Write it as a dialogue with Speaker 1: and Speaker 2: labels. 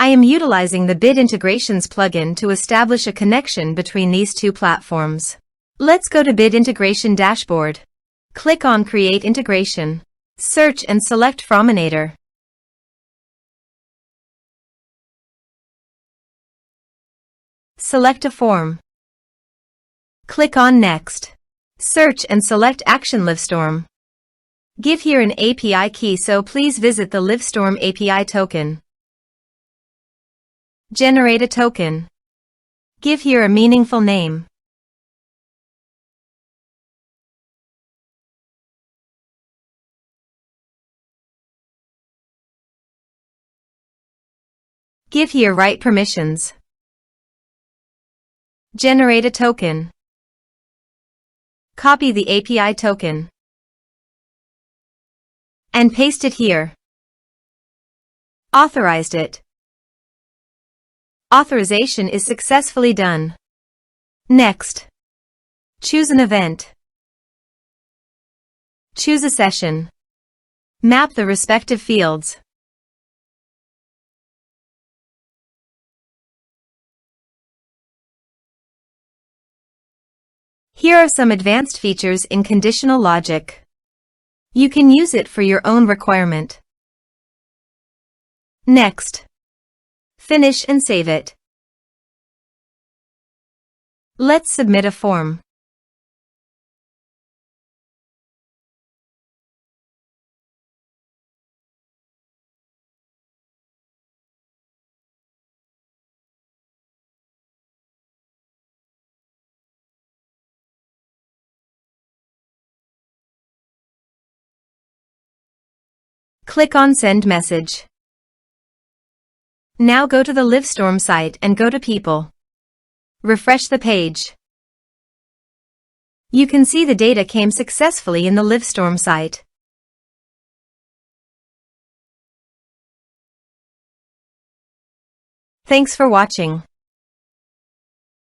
Speaker 1: I am utilizing the Bit Integrations plugin to establish a connection between these two platforms. Let's go to Bit Integration Dashboard. Click on Create Integration. Search and select Forminator. Select a form. Click on Next. Search and select Action Livestorm. Give here an API key, so please visit the Livestorm API token. Generate a token. Give here a meaningful name. Give here right permissions. Generate a token. Copy the API token and paste it here. Authorized it. Authorization is successfully done. Next, choose an event. Choose a session. Map the respective fields. Here are some advanced features in conditional logic. You can use it for your own requirement. Next. Finish and save it. Let's submit a form. Click on Send Message. Now go to the Livestorm site and go to People. Refresh the page. You can see the data came successfully in the Livestorm site. Thanks for watching.